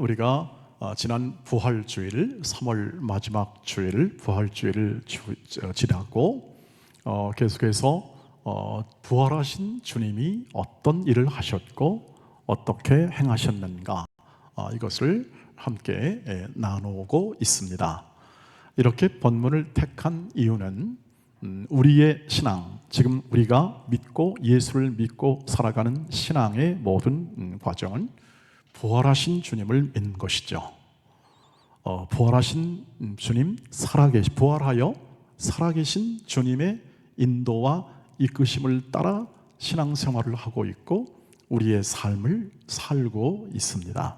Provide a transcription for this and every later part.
우리가 지난 부활주일 3월 마지막 주일 부활주일을 지나고 계속해서 부활하신 주님이 어떤 일을 하셨고 어떻게 행하셨는가 이것을 함께 나누고 있습니다. 이렇게 본문을 택한 이유는 우리의 신앙, 지금 우리가 믿고 예수를 믿고 살아가는 신앙의 모든 과정은 부활하신 주님을 믿는 것이죠. 부활하신 주님, 부활하여 살아계신 주님의 인도와 이끄심을 따라 신앙생활을 하고 있고 우리의 삶을 살고 있습니다.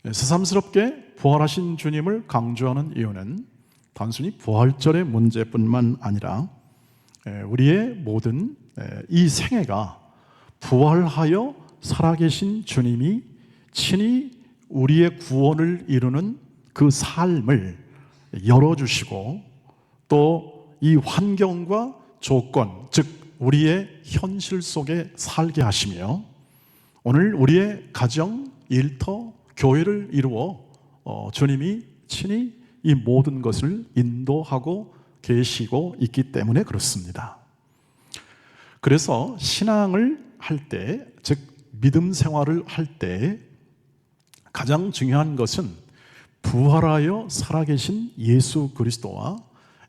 새삼스럽게 부활하신 주님을 강조하는 이유는 단순히 부활절의 문제뿐만 아니라 우리의 모든 이 생애가 부활하여 살아계신 주님이 친히 우리의 구원을 이루는 그 삶을 열어주시고 또 이 환경과 조건, 즉 우리의 현실 속에 살게 하시며 오늘 우리의 가정, 일터, 교회를 이루어 주님이 친히 이 모든 것을 인도하고 계시고 있기 때문에 그렇습니다. 그래서 신앙을 할 때, 즉 믿음 생활을 할 때 가장 중요한 것은 부활하여 살아계신 예수 그리스도와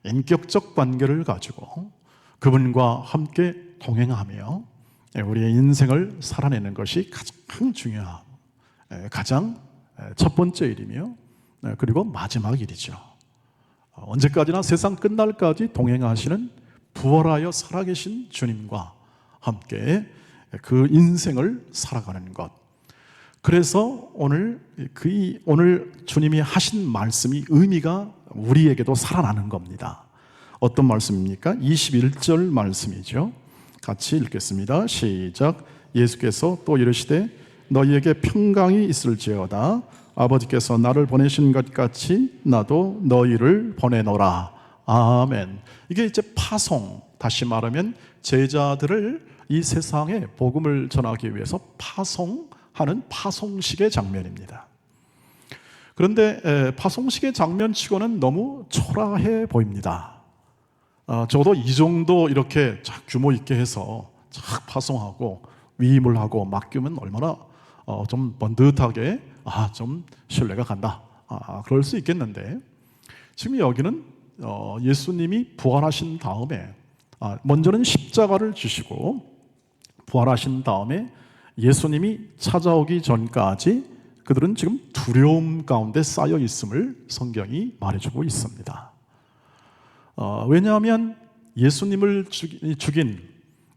인격적 관계를 가지고 그분과 함께 동행하며 우리의 인생을 살아내는 것이 가장 중요한, 가장 첫 번째 일이며 그리고 마지막 일이죠. 언제까지나 세상 끝날까지 동행하시는 부활하여 살아계신 주님과 함께 그 인생을 살아가는 것. 그래서 오늘 주님이 하신 말씀이 의미가 우리에게도 살아나는 겁니다. 어떤 말씀입니까? 21절 말씀이죠. 같이 읽겠습니다. 시작. 예수께서 또 이르시되 너희에게 평강이 있을지어다. 아버지께서 나를 보내신 것 같이 나도 너희를 보내노라. 아멘. 이게 이제 파송, 다시 말하면 제자들을 이 세상에 복음을 전하기 위해서 파송하는 파송식의 장면입니다. 그런데 파송식의 장면치고는 너무 초라해 보입니다. 저도 이 정도 이렇게 규모 있게 해서 파송하고 위임을 하고 맡기면 얼마나 좀 번듯하게 좀 신뢰가 간다 그럴 수 있겠는데 지금 여기는 예수님이 부활하신 다음에 먼저는 십자가를 지시고 부활하신 다음에 예수님이 찾아오기 전까지 그들은 지금 두려움 가운데 쌓여 있음을 성경이 말해주고 있습니다. 왜냐하면 예수님을 죽인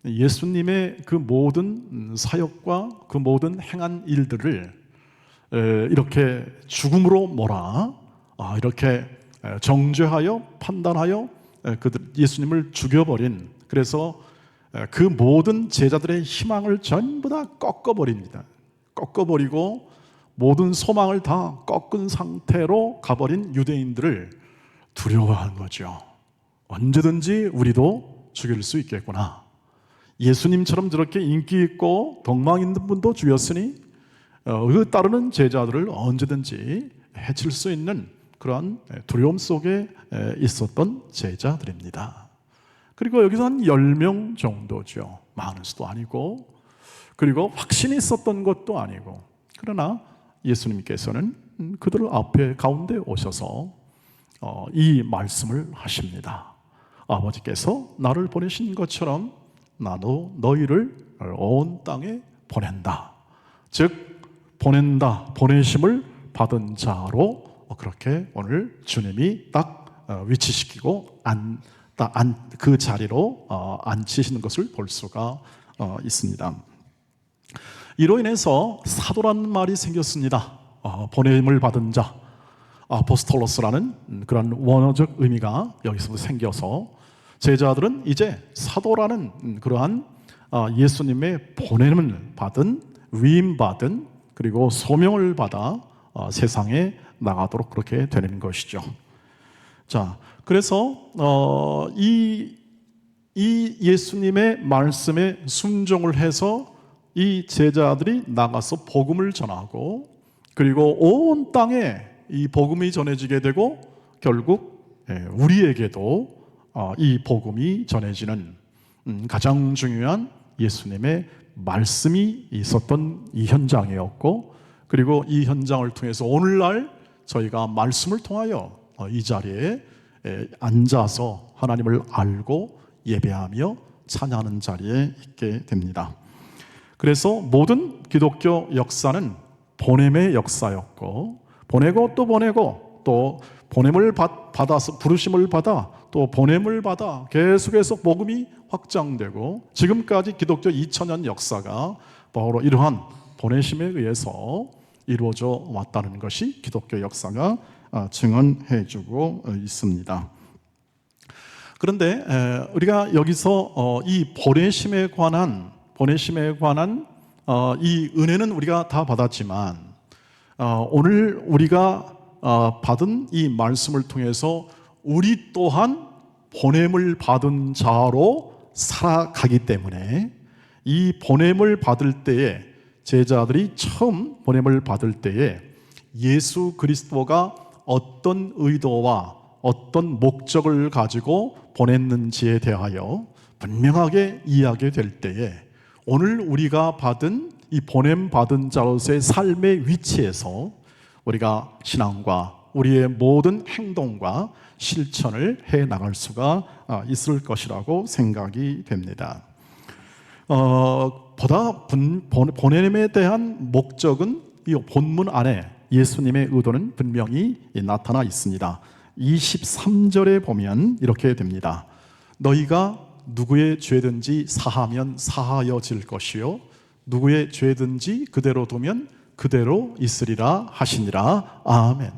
예수님의 그 모든 사역과 그 모든 행한 일들을 이렇게 죽음으로 몰아 이렇게 정죄하여 판단하여 예수님을 죽여버린, 그래서 그 모든 제자들의 희망을 전부 다 꺾어버립니다. 꺾어버리고 모든 소망을 다 꺾은 상태로 가버린 유대인들을 두려워한 거죠. 언제든지 우리도 죽일 수 있겠구나. 예수님처럼 저렇게 인기 있고 덕망 있는 분도 죽였으니 그 따르는 제자들을 언제든지 해칠 수 있는 그러한 두려움 속에 있었던 제자들입니다. 그리고 여기서 한 10명 정도죠. 많은 수도 아니고 그리고 확신이 있었던 것도 아니고, 그러나 예수님께서는 그들 앞에 가운데 오셔서 이 말씀을 하십니다. 아버지께서 나를 보내신 것처럼 나도 너희를 온 땅에 보낸다. 즉 보낸다, 보내심을 받은 자로 그렇게 오늘 주님이 딱 위치시키고 그 자리로 앉히시는 것을 볼 수가 있습니다. 이로 인해서 사도라는 말이 생겼습니다. 보냄을 받은 자, 아포스톨로스라는 그런 원어적 의미가 여기서 생겨서 제자들은 이제 사도라는 그러한 예수님의 보냄을 받은, 위임받은, 그리고 소명을 받아 세상에 나가도록 그렇게 되는 것이죠. 자, 그래서 이 예수님의 말씀에 순종을 해서 이 제자들이 나가서 복음을 전하고 그리고 온 땅에 이 복음이 전해지게 되고 결국 우리에게도 이 복음이 전해지는 가장 중요한 예수님의 말씀이 있었던 이 현장이었고, 그리고 이 현장을 통해서 오늘날 저희가 말씀을 통하여 이 자리에 앉아서 하나님을 알고 예배하며 찬양하는 자리에 있게 됩니다. 그래서 모든 기독교 역사는 보냄의 역사였고, 보내고 또 보내고 또 보냄을 받아서 부르심을 받아 또 보냄을 받아 계속해서 복음이 확장되고, 지금까지 기독교 2000년 역사가 바로 이러한 보내심에 의해서 이루어져 왔다는 것이 기독교 역사가 증언해주고 있습니다. 그런데 우리가 여기서 이 보내심에 관한 이 은혜는 우리가 다 받았지만, 오늘 우리가 받은 이 말씀을 통해서 우리 또한 보냄을 받은 자로 살아가기 때문에, 이 보냄을 받을 때에, 제자들이 처음 보냄을 받을 때에 예수 그리스도가 어떤 의도와 어떤 목적을 가지고 보냈는지에 대하여 분명하게 이해하게 될 때에, 오늘 우리가 받은 이 보냄 받은 자로서의 삶의 위치에서 우리가 신앙과 우리의 모든 행동과 실천을 해 나갈 수가 있을 것이라고 생각이 됩니다. 보다 보냄에 대한 목적은 이 본문 안에 예수님의 의도는 분명히 나타나 있습니다. 23절에 보면 이렇게 됩니다. 너희가 누구의 죄든지 사하면 사하여질 것이요 누구의 죄든지 그대로 두면 그대로 있으리라 하시니라. 아멘.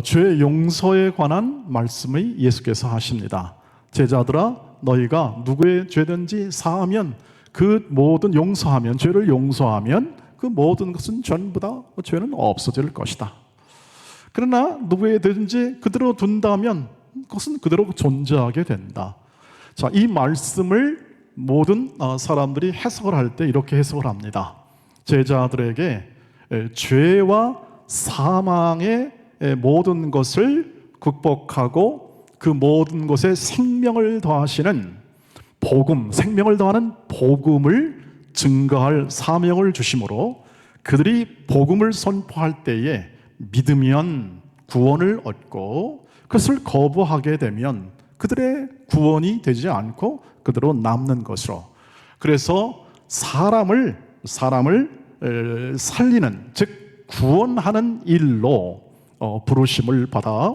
죄 용서에 관한 말씀을 예수께서 하십니다. 제자들아, 너희가 누구의 죄든지 사하면, 그 모든 용서하면, 죄를 용서하면 그 모든 것은 전부 다 죄는 없어질 것이다. 그러나 누구의 죄든지 그대로 둔다면 그것은 그대로 존재하게 된다. 자, 이 말씀을 모든 사람들이 해석을 할 때 이렇게 해석을 합니다. 제자들에게 죄와 사망의 모든 것을 극복하고 그 모든 것에 생명을 더하시는 복음, 생명을 더하는 복음을 증거할 사명을 주심으로, 그들이 복음을 선포할 때에 믿으면 구원을 얻고, 그것을 거부하게 되면 그들의 구원이 되지 않고 그대로 남는 것으로, 그래서 사람을 살리는, 즉 구원하는 일로 부르심을 받아,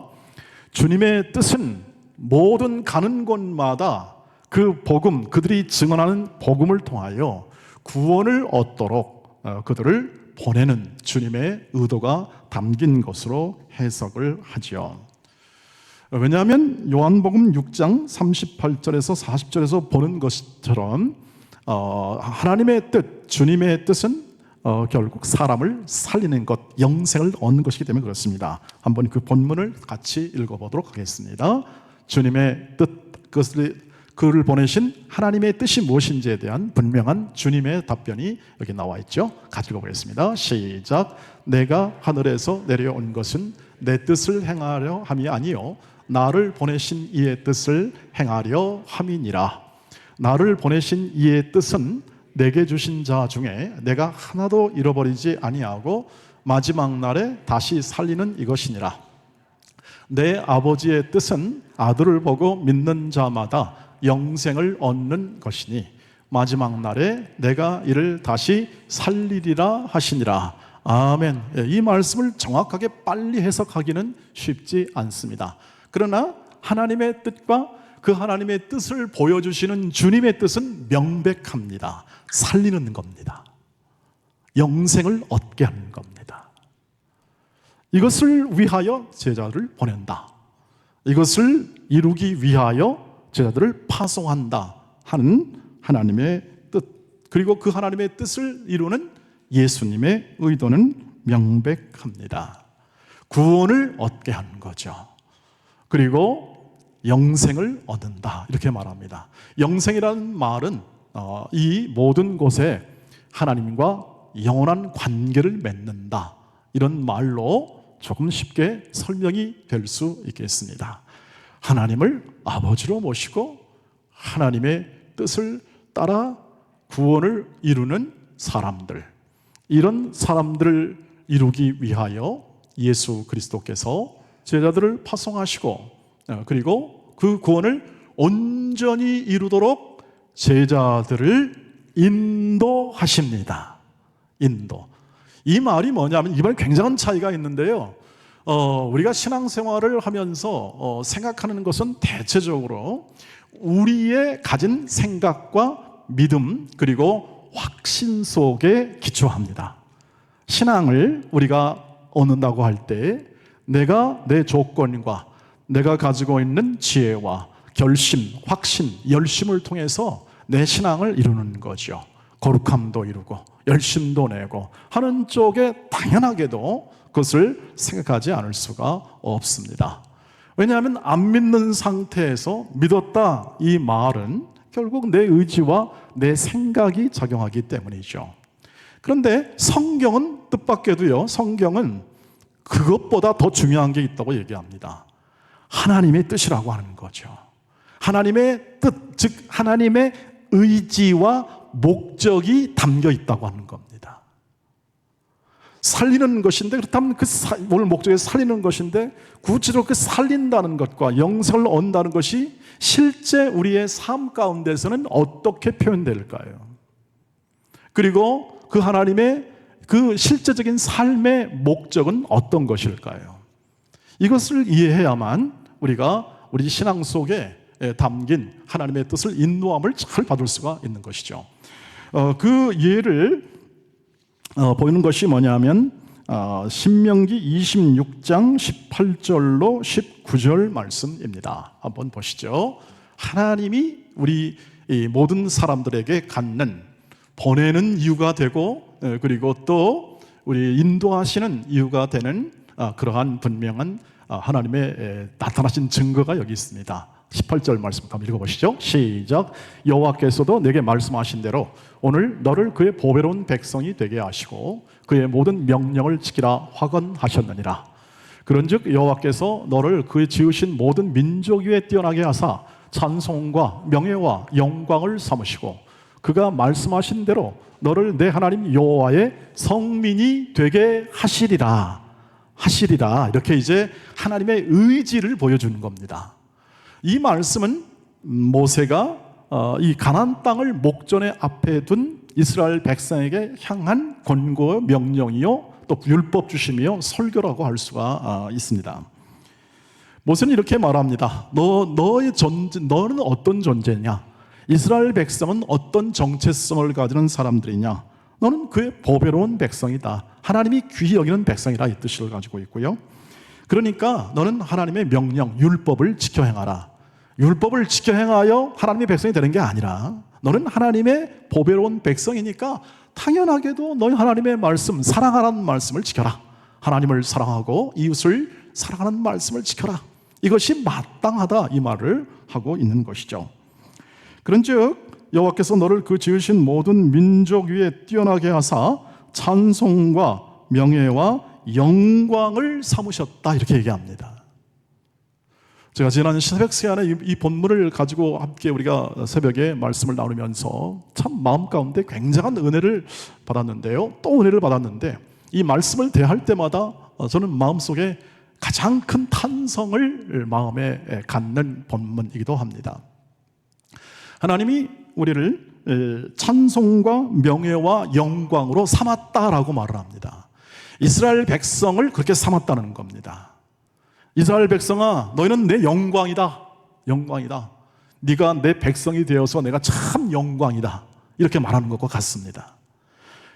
주님의 뜻은 모든 가는 곳마다 그 복음, 그들이 증언하는 복음을 통하여 구원을 얻도록 그들을 보내는 주님의 의도가 담긴 것으로 해석을 하죠. 왜냐하면 요한복음 6장 38절에서 40절에서 보는 것처럼 하나님의 뜻, 주님의 뜻은 결국 사람을 살리는 것, 영생을 얻는 것이기 때문에 그렇습니다. 한번 그 본문을 같이 읽어보도록 하겠습니다. 주님의 뜻, 그를 보내신 하나님의 뜻이 무엇인지에 대한 분명한 주님의 답변이 여기 나와 있죠. 같이 읽어보겠습니다. 시작. 내가 하늘에서 내려온 것은 내 뜻을 행하려 함이 아니요 나를 보내신 이의 뜻을 행하려 함이니라. 나를 보내신 이의 뜻은 내게 주신 자 중에 내가 하나도 잃어버리지 아니하고 마지막 날에 다시 살리는 이것이니라. 내 아버지의 뜻은 아들을 보고 믿는 자마다 영생을 얻는 것이니 마지막 날에 내가 이를 다시 살리리라 하시니라. 아멘. 이 말씀을 정확하게 빨리 해석하기는 쉽지 않습니다. 그러나 하나님의 뜻과 그 하나님의 뜻을 보여주시는 주님의 뜻은 명백합니다. 살리는 겁니다. 영생을 얻게 하는 겁니다. 이것을 위하여 제자들을 보낸다. 이것을 이루기 위하여 제자들을 파송한다 하는 하나님의 뜻, 그리고 그 하나님의 뜻을 이루는 예수님의 의도는 명백합니다. 구원을 얻게 하는 거죠. 그리고 영생을 얻는다, 이렇게 말합니다. 영생이라는 말은 이 모든 곳에 하나님과 영원한 관계를 맺는다, 이런 말로 조금 쉽게 설명이 될 수 있겠습니다. 하나님을 아버지로 모시고 하나님의 뜻을 따라 구원을 이루는 사람들, 이런 사람들을 이루기 위하여 예수 그리스도께서 제자들을 파송하시고 그리고 그 구원을 온전히 이루도록 제자들을 인도하십니다. 인도. 이 말이 뭐냐면 이 말이 굉장한 차이가 있는데요. 우리가 신앙생활을 하면서 생각하는 것은 대체적으로 우리의 가진 생각과 믿음 그리고 확신 속에 기초합니다. 신앙을 우리가 얻는다고 할 때 내가 내 조건과 내가 가지고 있는 지혜와 결심, 확신, 열심을 통해서 내 신앙을 이루는 거죠. 거룩함도 이루고 열심도 내고 하는 쪽에 당연하게도 그것을 생각하지 않을 수가 없습니다. 왜냐하면 안 믿는 상태에서 믿었다 이 말은 결국 내 의지와 내 생각이 작용하기 때문이죠. 그런데 성경은 뜻밖에도요, 성경은 그것보다 더 중요한 게 있다고 얘기합니다. 하나님의 뜻이라고 하는 거죠. 하나님의 뜻, 즉 하나님의 의지와 목적이 담겨 있다고 하는 겁니다. 살리는 것인데, 그렇다면 오늘 목적에 살리는 것인데 구체적으로 그 살린다는 것과 영생을 얻는다는 것이 실제 우리의 삶 가운데서는 어떻게 표현될까요? 그리고 그 하나님의 그 실제적인 삶의 목적은 어떤 것일까요? 이것을 이해해야만 우리가 우리 신앙 속에 담긴 하나님의 뜻을 인도함을 잘 받을 수가 있는 것이죠. 그 예를 보이는 것이 뭐냐면 신명기 26장 18절로 19절 말씀입니다. 한번 보시죠. 하나님이 우리 모든 사람들에게 갖는 보내는 이유가 되고 그리고 또 우리 인도하시는 이유가 되는 그러한 분명한 하나님의 나타나신 증거가 여기 있습니다. 18절 말씀 한번 읽어보시죠. 시작. 여호와께서도 내게 말씀하신 대로 오늘 너를 그의 보배로운 백성이 되게 하시고 그의 모든 명령을 지키라 확언하셨느니라. 그런즉 여호와께서 너를 그의 지으신 모든 민족 위에 뛰어나게 하사 찬송과 명예와 영광을 삼으시고 그가 말씀하신 대로 너를 내 하나님 여호와의 성민이 되게 하시리라. 이렇게 이제 하나님의 의지를 보여주는 겁니다. 이 말씀은 모세가 이 가나안 땅을 목전에 앞에 둔 이스라엘 백성에게 향한 권고 명령이요 또 율법 주심이요 설교라고 할 수가 있습니다. 모세는 이렇게 말합니다. 너는 어떤 존재냐? 이스라엘 백성은 어떤 정체성을 가지는 사람들이냐? 너는 그의 보배로운 백성이다. 하나님이 귀히 여기는 백성이라 이 뜻을 가지고 있고요. 그러니까 너는 하나님의 명령, 율법을 지켜 행하라. 율법을 지켜 행하여 하나님의 백성이 되는 게 아니라 너는 하나님의 보배로운 백성이니까 당연하게도 너희 하나님의 말씀, 사랑하라는 말씀을 지켜라. 하나님을 사랑하고 이웃을 사랑하는 말씀을 지켜라. 이것이 마땅하다 이 말을 하고 있는 것이죠. 그런즉 여호와께서 너를 그 지으신 모든 민족 위에 뛰어나게 하사 찬송과 명예와 영광을 삼으셨다 이렇게 얘기합니다. 제가 지난 새벽 시간에 이 본문을 가지고 함께 우리가 새벽에 말씀을 나누면서 참 마음 가운데 굉장한 은혜를 받았는데요. 또 은혜를 받았는데 이 말씀을 대할 때마다 저는 마음속에 가장 큰 탄성을 마음에 갖는 본문이기도 합니다. 하나님이 우리를 찬송과 명예와 영광으로 삼았다라고 말을 합니다. 이스라엘 백성을 그렇게 삼았다는 겁니다. 이스라엘 백성아, 너희는 내 영광이다. 네가 내 백성이 되어서 내가 참 영광이다. 이렇게 말하는 것과 같습니다.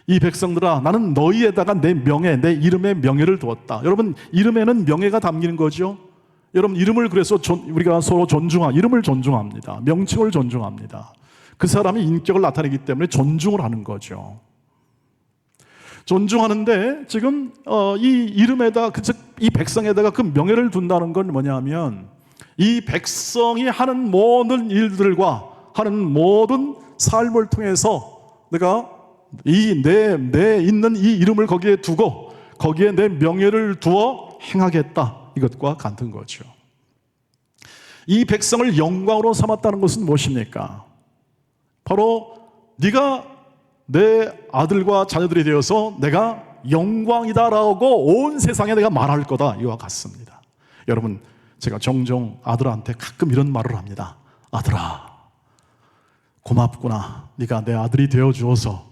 이 백성들아, 나는 너희에다가 내 명예, 내 이름의 명예를 두었다. 여러분, 이름에는 명예가 담기는 거죠. 여러분, 이름을 그래서 우리가 서로 이름을 존중합니다. 명칭을 존중합니다. 그 사람의 인격을 나타내기 때문에 존중을 하는 거죠. 존중하는데 지금 이 이름에다, 즉 이 백성에다가 그 명예를 둔다는 건 뭐냐면 이 백성이 하는 모든 일들과 하는 모든 삶을 통해서 내가 내 있는 이 이름을 거기에 두고 거기에 내 명예를 두어 행하겠다. 이것과 같은 거죠. 이 백성을 영광으로 삼았다는 것은 무엇입니까? 바로 네가 내 아들과 자녀들이 되어서 내가 영광이다라고 온 세상에 내가 말할 거다. 이와 같습니다. 여러분, 제가 종종 아들한테 가끔 이런 말을 합니다. 아들아, 고맙구나. 네가 내 아들이 되어주어서.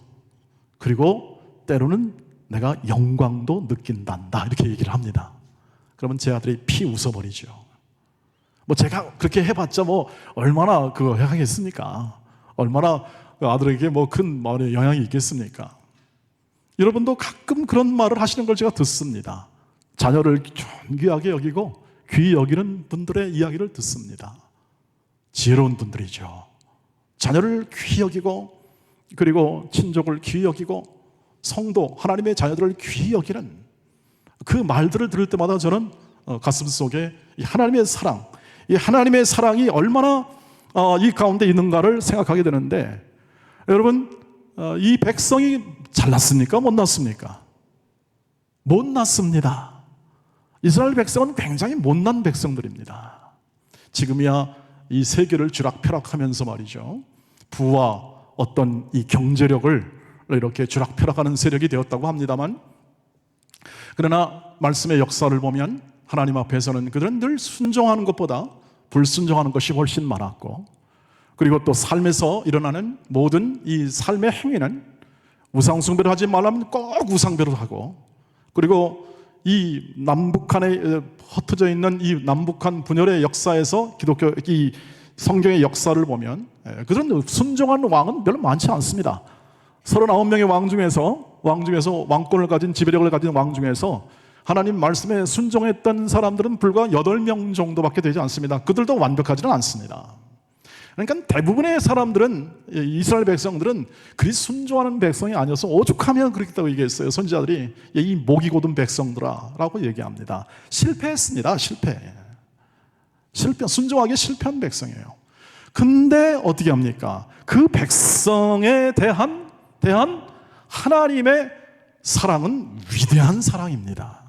그리고 때로는 내가 영광도 느낀단다. 이렇게 얘기를 합니다. 그러면 제 아들이 피 웃어버리죠. 뭐 제가 그렇게 해봤자 뭐 얼마나 그거 하겠습니까? 얼마나 그 아들에게 뭐 큰 영향이 있겠습니까? 여러분도 가끔 그런 말을 하시는 걸 제가 듣습니다. 자녀를 존귀하게 여기고 귀히 여기는 분들의 이야기를 듣습니다. 지혜로운 분들이죠. 자녀를 귀히 여기고 그리고 친족을 귀히 여기고 성도, 하나님의 자녀들을 귀히 여기는 그 말들을 들을 때마다 저는 가슴 속에 이 하나님의 사랑, 이 하나님의 사랑이 얼마나 이 가운데 있는가를 생각하게 되는데, 여러분, 이 백성이 잘났습니까? 못 났습니까? 못 났습니다. 이스라엘 백성은 굉장히 못난 백성들입니다. 지금이야 이 세계를 쥐락펴락하면서 말이죠, 부와 어떤 이 경제력을 이렇게 쥐락펴락하는 세력이 되었다고 합니다만, 그러나 말씀의 역사를 보면 하나님 앞에서는 그들은 늘 순종하는 것보다 불순종하는 것이 훨씬 많았고, 그리고 또 삶에서 일어나는 모든 이 삶의 행위는 우상숭배를 하지 말라면 꼭 우상배를 하고, 그리고 이 남북한에 흩어져 있는 이 남북한 분열의 역사에서 기독교 이 성경의 역사를 보면 그들은 순종하는 왕은 별로 많지 않습니다. 39명의 왕 중에서 왕권을 가진, 지배력을 가진 왕 중에서 하나님 말씀에 순종했던 사람들은 불과 8명 정도밖에 되지 않습니다. 그들도 완벽하지는 않습니다. 그러니까 대부분의 사람들은, 이스라엘 백성들은 그리 순종하는 백성이 아니어서 오죽하면 그렇겠다고 얘기했어요. 선지자들이 이 목이 곧은 백성들아 라고 얘기합니다. 실패했습니다. 순종하기 실패한 백성이에요. 근데 어떻게 합니까? 그 백성에 대한 하나님의 사랑은 위대한 사랑입니다.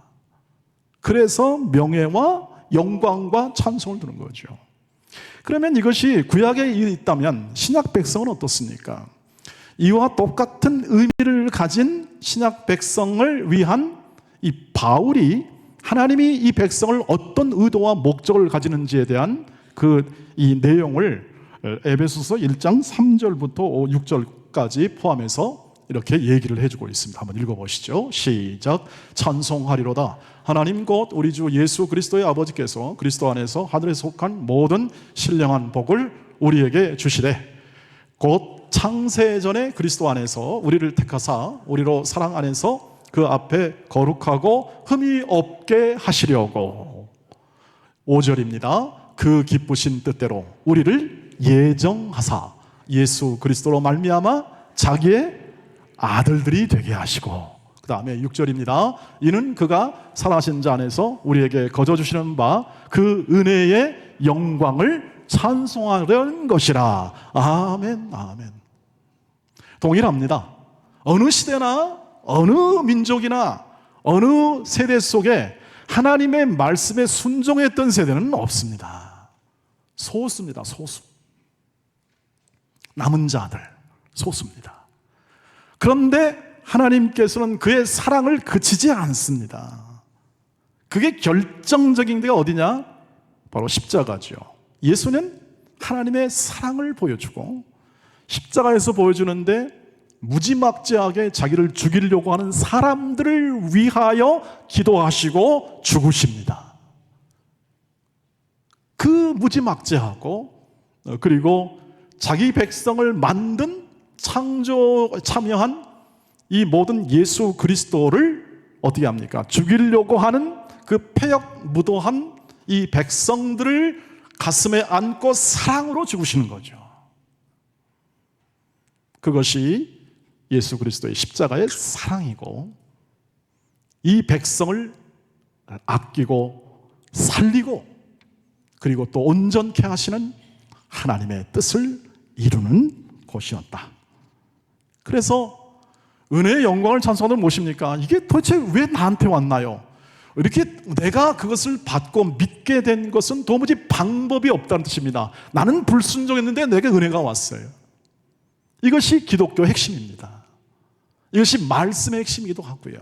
그래서 명예와 영광과 찬송을 드는 거죠. 그러면 이것이 구약에 있다면 신약 백성은 어떻습니까? 이와 똑같은 의미를 가진 신약 백성을 위한 이 바울이 하나님이 이 백성을 어떤 의도와 목적을 가지는지에 대한 이 내용을 에베소서 1장 3절부터 6절까지 포함해서 이렇게 얘기를 해주고 있습니다. 한번 읽어보시죠. 시작. 찬송하리로다. 하나님 곧 우리 주 예수 그리스도의 아버지께서 그리스도 안에서 하늘에 속한 모든 신령한 복을 우리에게 주시되, 곧 창세전에 그리스도 안에서 우리를 택하사 우리로 사랑 안에서 그 앞에 거룩하고 흠이 없게 하시려고. 5절입니다. 그 기쁘신 뜻대로 우리를 예정하사 예수 그리스도로 말미암아 자기의 아들들이 되게 하시고, 그 다음에 6절입니다. 이는 그가 살아신 자 안에서 우리에게 거저주시는 바 그 은혜의 영광을 찬송하려는 것이라. 아멘, 아멘. 동일합니다. 어느 시대나 어느 민족이나 어느 세대 속에 하나님의 말씀에 순종했던 세대는 없습니다. 소수입니다. 소수. 남은 자들 소수입니다. 그런데 하나님께서는 그의 사랑을 그치지 않습니다. 그게 결정적인 데가 어디냐? 바로 십자가죠. 예수는 하나님의 사랑을 보여주고 십자가에서 보여주는데 무지막지하게 자기를 죽이려고 하는 사람들을 위하여 기도하시고 죽으십니다. 그 무지막지하고 그리고 자기 백성을 만든 참여한 이 모든 예수 그리스도를 어떻게 합니까? 죽이려고 하는 그 패역무도한 이 백성들을 가슴에 안고 사랑으로 죽으시는 거죠. 그것이 예수 그리스도의 십자가의 사랑이고, 이 백성을 아끼고 살리고 그리고 또 온전케 하시는 하나님의 뜻을 이루는 곳이었다. 그래서 은혜의 영광을 찬송하는 무엇입니까? 이게 도대체 왜 나한테 왔나요? 이렇게 내가 그것을 받고 믿게 된 것은 도무지 방법이 없다는 뜻입니다. 나는 불순종했는데 내게 은혜가 왔어요. 이것이 기독교의 핵심입니다. 이것이 말씀의 핵심이기도 하고요.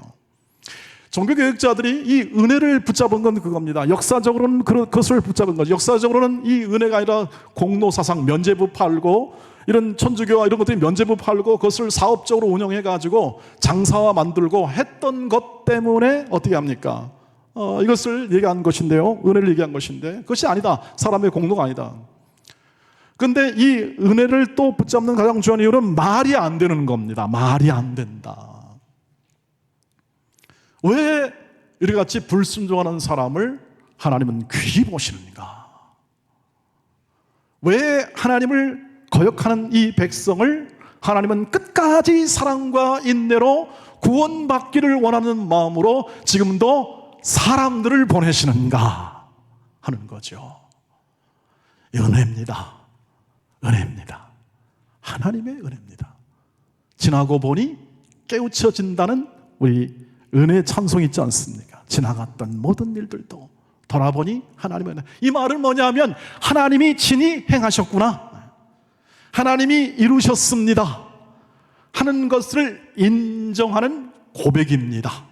종교개혁자들이 이 은혜를 붙잡은 건 그겁니다. 역사적으로는 그것을 붙잡은 거죠. 역사적으로는 이 은혜가 아니라 공로사상, 면죄부 팔고 이런 천주교와 이런 것들이 면죄부 팔고 그것을 사업적으로 운영해가지고 장사와 만들고 했던 것 때문에 어떻게 합니까? 이것을 얘기한 것인데요. 은혜를 얘기한 것인데 그것이 아니다. 사람의 공로가 아니다. 그런데 이 은혜를 또 붙잡는 가장 중요한 이유는 말이 안 되는 겁니다. 말이 안 된다. 왜 이렇게같이 불순종하는 사람을 하나님은 귀히 보시는가? 왜 하나님을 거역하는 이 백성을 하나님은 끝까지 사랑과 인내로 구원받기를 원하는 마음으로 지금도 사람들을 보내시는가 하는 거죠. 은혜입니다. 은혜입니다. 하나님의 은혜입니다. 지나고 보니 깨우쳐진다는 우리 은혜 찬송이 있지 않습니까? 지나갔던 모든 일들도 돌아보니 하나님의 은혜. 이 말은 뭐냐면 하나님이 친히 행하셨구나, 하나님이 이루셨습니다 하는 것을 인정하는 고백입니다.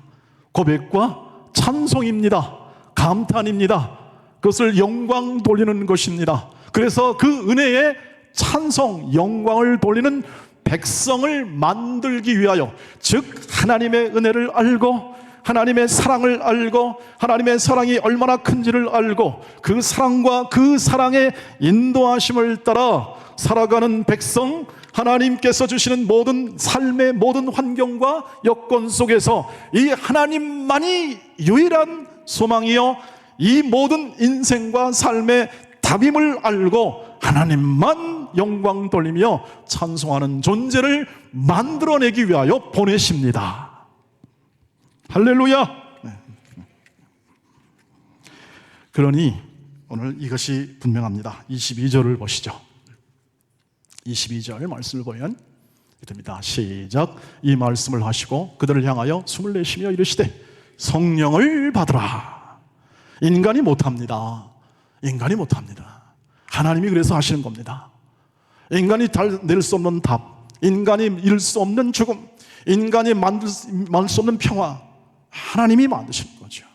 고백과 찬송입니다. 감탄입니다. 그것을 영광 돌리는 것입니다. 그래서 그 은혜에 찬송, 영광을 돌리는 백성을 만들기 위하여, 즉 하나님의 은혜를 알고 하나님의 사랑을 알고 하나님의 사랑이 얼마나 큰지를 알고 그 사랑과 그 사랑의 인도하심을 따라 살아가는 백성, 하나님께서 주시는 모든 삶의 모든 환경과 여건 속에서 이 하나님만이 유일한 소망이요 이 모든 인생과 삶의 답임을 알고 하나님만 영광 돌리며 찬송하는 존재를 만들어내기 위하여 보내십니다. 할렐루야. 그러니 오늘 이것이 분명합니다. 22절을 보시죠. 22절 말씀을 보면 이렇습니다. 시작. 이 말씀을 하시고 그들을 향하여 숨을 내쉬며 이르시되 성령을 받으라. 인간이 못합니다. 인간이 못합니다. 하나님이 그래서 하시는 겁니다. 인간이 낼 수 없는 답, 인간이 이룰 수 없는 죽음, 인간이 만들 수 없는 평화, 하나님이 만드시는 거죠.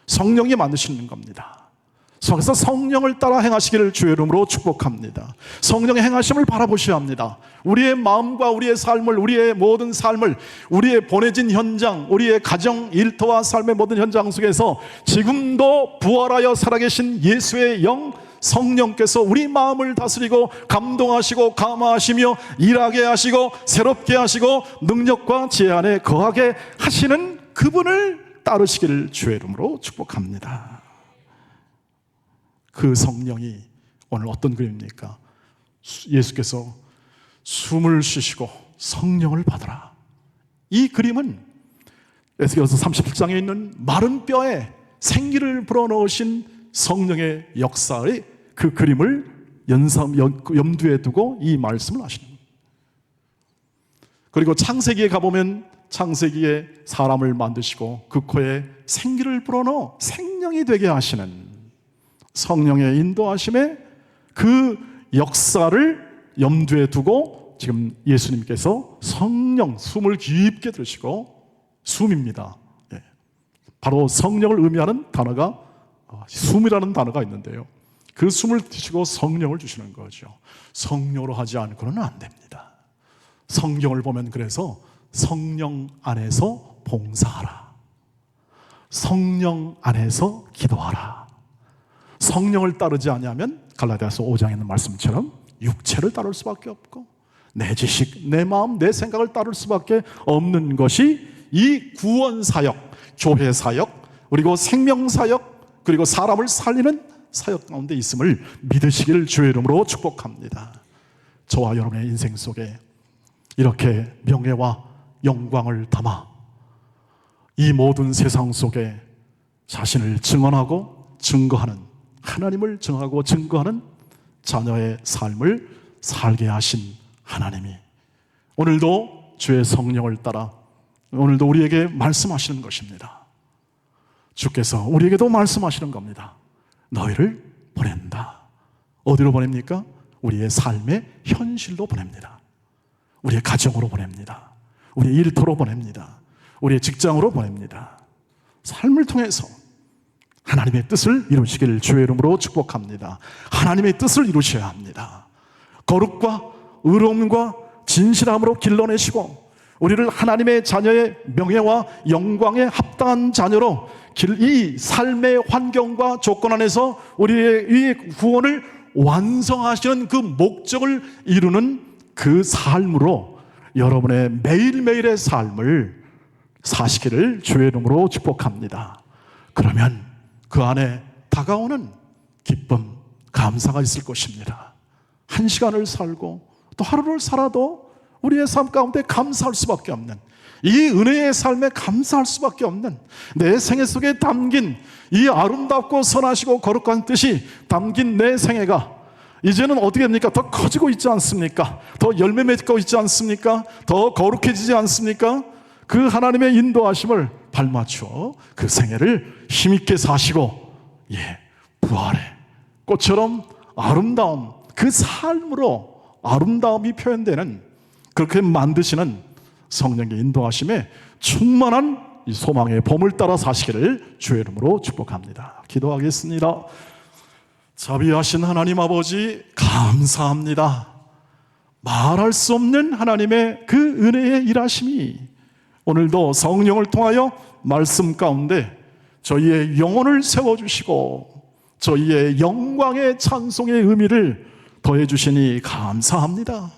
성령이 만드시는 겁니다. 그래서 성령을 따라 행하시기를 주의 이름으로 축복합니다. 성령의 행하심을 바라보셔야 합니다. 우리의 마음과 우리의 삶을, 우리의 모든 삶을, 우리의 보내진 현장, 우리의 가정, 일터와 삶의 모든 현장 속에서 지금도 부활하여 살아계신 예수의 영, 성령께서 우리 마음을 다스리고 감동하시고 감화하시며 일하게 하시고 새롭게 하시고 능력과 지혜 안에 거하게 하시는 그분을 따르시기를 주의 이름으로 축복합니다. 그 성령이 오늘 어떤 그림입니까? 예수께서 숨을 쉬시고 성령을 받으라. 이 그림은 에스겔서 37장에 있는 마른 뼈에 생기를 불어넣으신 성령의 역사의 그 그림을 염두에 두고 이 말씀을 하시는 거예요. 그리고 창세기에 가보면 창세기에 사람을 만드시고 그 코에 생기를 불어넣어 생명이 되게 하시는 성령의 인도하심에 그 역사를 염두에 두고 지금 예수님께서 성령, 숨을 깊게 들으시고, 숨입니다. 바로 성령을 의미하는 단어가 숨이라는 단어가 있는데요, 그 숨을 드시고 성령을 주시는 거죠. 성령으로 하지 않고는 안 됩니다. 성경을 보면 그래서 성령 안에서 봉사하라, 성령 안에서 기도하라. 성령을 따르지 아니하면 갈라디아서 5장에 있는 말씀처럼 육체를 따를 수밖에 없고 내 지식, 내 마음, 내 생각을 따를 수밖에 없는 것이 이 구원 사역, 교회 사역, 그리고 생명 사역, 그리고 사람을 살리는 사역 가운데 있음을 믿으시기를 주의 이름으로 축복합니다. 저와 여러분의 인생 속에 이렇게 명예와 영광을 담아 이 모든 세상 속에 자신을 증언하고 증거하는, 하나님을 증하고 증거하는 자녀의 삶을 살게 하신 하나님이 오늘도 주의 성령을 따라 오늘도 우리에게 말씀하시는 것입니다. 주께서 우리에게도 말씀하시는 겁니다. 너희를 보낸다. 어디로 보냅니까? 우리의 삶의 현실로 보냅니다. 우리의 가정으로 보냅니다. 우리의 일터로 보냅니다. 우리의 직장으로 보냅니다. 삶을 통해서 하나님의 뜻을 이루시기를 주의 이름으로 축복합니다. 하나님의 뜻을 이루셔야 합니다. 거룩과 의로움과 진실함으로 길러내시고 우리를 하나님의 자녀의 명예와 영광에 합당한 자녀로 이 삶의 환경과 조건 안에서 우리의 이 구원을 완성하시는 그 목적을 이루는 그 삶으로 여러분의 매일매일의 삶을 사시기를 주의 이름으로 축복합니다. 그러면 그 안에 다가오는 기쁨, 감사가 있을 것입니다. 한 시간을 살고 또 하루를 살아도 우리의 삶 가운데 감사할 수밖에 없는, 이 은혜의 삶에 감사할 수밖에 없는, 내 생애 속에 담긴 이 아름답고 선하시고 거룩한 뜻이 담긴 내 생애가 이제는 어떻게 됩니까? 더 커지고 있지 않습니까? 더 열매 맺고 있지 않습니까? 더 거룩해지지 않습니까? 그 하나님의 인도하심을 발맞춰 그 생애를 힘있게 사시고 부활의 꽃처럼 아름다움, 그 삶으로 아름다움이 표현되는, 그렇게 만드시는 성령의 인도하심에 충만한 이 소망의 봄을 따라 사시기를 주의 이름으로 축복합니다. 기도하겠습니다. 자비하신 하나님 아버지, 감사합니다. 말할 수 없는 하나님의 그 은혜의 일하심이 오늘도 성령을 통하여 말씀 가운데 저희의 영혼을 세워주시고 저희의 영광의 찬송의 의미를 더해주시니 감사합니다.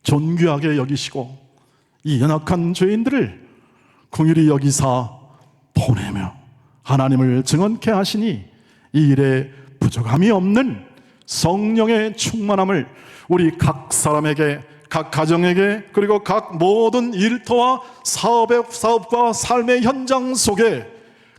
존귀하게 여기시고 이 연약한 죄인들을 긍휼히 여기사 보내며 하나님을 증언케 하시니 이 일에 부족함이 없는 성령의 충만함을 우리 각 사람에게, 각 가정에게, 그리고 각 모든 일터와 사업과 삶의 현장 속에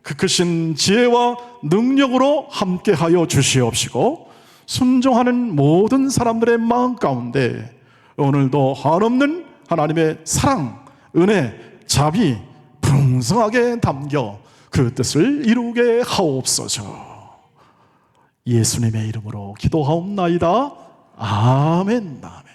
그 크신 지혜와 능력으로 함께하여 주시옵시고 순종하는 모든 사람들의 마음 가운데 오늘도 한없는 하나님의 사랑, 은혜, 자비 풍성하게 담겨 그 뜻을 이루게 하옵소서. 예수님의 이름으로 기도하옵나이다. 아멘. 아멘.